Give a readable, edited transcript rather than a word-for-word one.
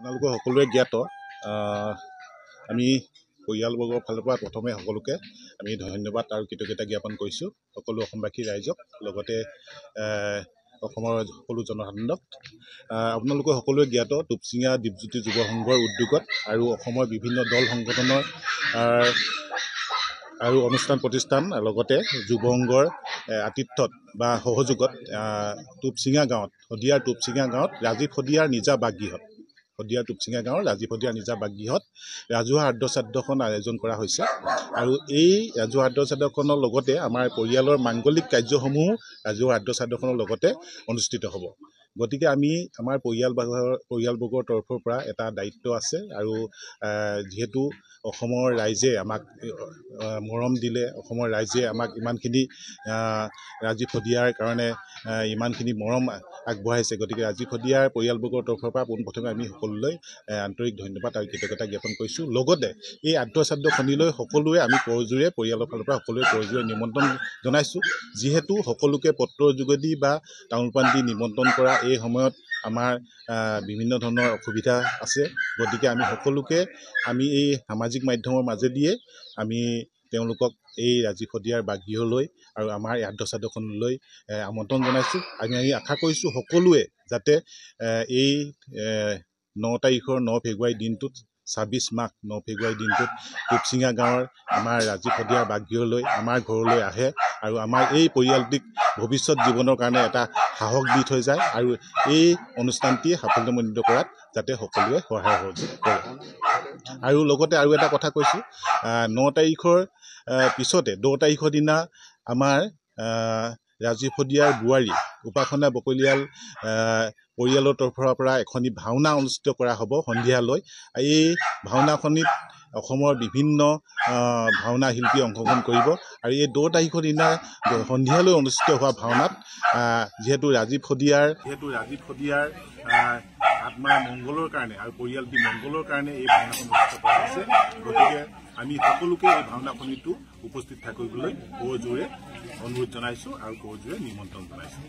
আপোনালোকে সকলোৱে জ্ঞাত আমি পৰিয়ালবৰ্গৰ ফালৰ পৰা প্ৰথমে সকলোকে আমি ধন্যবাদ আৰু কৃতজ্ঞতা জ্ঞাপন কৰিছোঁ সকলো অসমবাসী ৰাইজক লগতে অসমৰ সকলো জনসাধাৰণক। আপোনালোকে সকলোৱে জ্ঞাত টুপচিঙা দ্বীপজ্যোতি যুৱ সংঘৰ উদ্যোগত আৰু অসমৰ বিভিন্ন দল সংগঠনৰ আৰু অনুষ্ঠান প্ৰতিষ্ঠান লগতে যুৱ সংঘৰ আতিথ্যত বা সহযোগত টুপচিঙা গাঁৱত শদিয়াৰ টুপচিঙা গাঁৱত ৰাজীৱ শদিয়াৰ নিজা বাসগৃহত শদিয়াৰ টুপচিঙা গাঁৱৰ ৰাজীৱ শদিয়াৰ নিজা বাসগৃহত ৰাজহুৱা আদ্যশ্ৰাদ্ধখন আয়োজন কৰা হৈছে আৰু এই ৰাজহুৱা আদ্যশ্ৰাদ্ধখনৰ লগতে আমাৰ পৰিয়ালৰ মাংগলিক কাৰ্যসমূহো ৰাজহুৱা আদ্যশ্ৰাদ্ধখনৰ লগতে অনুষ্ঠিত হ'ব। গতিকে আমি আমাৰ পৰিয়ালবৰ্গৰ তৰফৰ পৰা এটা দায়িত্ব আছে আৰু যিহেতু অসমৰ ৰাইজে আমাক মৰম দিলে, অসমৰ ৰাইজে আমাক ইমানখিনি ৰাজীৱ শদিয়াৰ কাৰণে ইমানখিনি মৰম আগবঢ়াইছে, গতিকে ৰাজীৱ শদিয়াৰ পৰিয়ালবৰ্গৰ তৰফৰ পৰা পোনপ্ৰথমে আমি সকলোলৈ আন্তৰিক ধন্যবাদ আৰু কৃতজ্ঞতা জ্ঞাপন কৰিছোঁ। লগতে এই আদ্যশ্ৰাদ্ধখনিলৈ সকলোৱে আমি কৰজোৰে পৰিয়ালৰ ফালৰ পৰা সকলোৱে কৰজোৰে নিমন্ত্ৰণ জনাইছোঁ। যিহেতু সকলোকে পত্ৰৰ যোগেদি বা তামোল পাণ দি নিমন্ত্ৰণ কৰা এই সময়ত আমাৰ বিভিন্ন ধৰণৰ অসুবিধা আছে, গতিকে আমি সকলোকে আমি এই সামাজিক মাধ্যমৰ মাজেদিয়ে আমি তেওঁলোকক এই ৰাজীৱ শদিয়াৰ বাসগৃহলৈ আৰু আমাৰ এই আদ্যশ্ৰাদ্ধখনলৈ আমন্ত্ৰণ জনাইছোঁ। আমি আশা কৰিছোঁ সকলোৱে যাতে এই 9 ফেব্ৰুৱাৰী দিনটোত 26 মাঘ 9 ফেব্ৰুৱাৰী দিনটোত টুপচিঙা গাঁৱৰ আমাৰ ৰাজীৱ শদিয়াৰ বাসগৃহলৈ আমাৰ ঘৰলৈ আহে আৰু আমাৰ এই পৰিয়ালটিক ভৱিষ্যত জীৱনৰ কাৰণে এটা সাহস দি থৈ যায় আৰু এই অনুষ্ঠানটি সাফল্যমণ্ডিত কৰাত যাতে সকলোৱে সহায় সহযোগ কৰে। আৰু লগতে আৰু এটা কথা কৈছোঁ, 9 তাৰিখৰ পিছতে 10 তাৰিখৰ দিনা আমাৰ ৰাজীৱ শদিয়াৰ বোৱাৰী উপাসনা বকলিয়াল পৰিয়ালৰ তৰফৰ পৰা এখনি ভাওনা অনুষ্ঠিত কৰা হ'ব সন্ধিয়ালৈ। এই ভাওনাখনিত অসমৰ বিভিন্ন ভাওনা শিল্পী অংশগ্ৰহণ কৰিব আৰু এই 10 তাৰিখৰ দিনা সন্ধিয়ালৈ অনুষ্ঠিত হোৱা ভাওনাত যিহেতু ৰাজীৱ শদিয়াৰ আত্মাৰ মংগলৰ কাৰণে আৰু পৰিয়ালটি মংগলৰ কাৰণে এই ভাওনাখন অনুষ্ঠিত কৰা হৈছে। গতিকে আমি সকলোকে এই ভাওনাখনিতো উপস্থিত থাকিবলৈ কৰজোৰে অনুৰোধ জনাইছোঁ আৰু কৰজোৰে নিমন্ত্ৰণ জনাইছোঁ।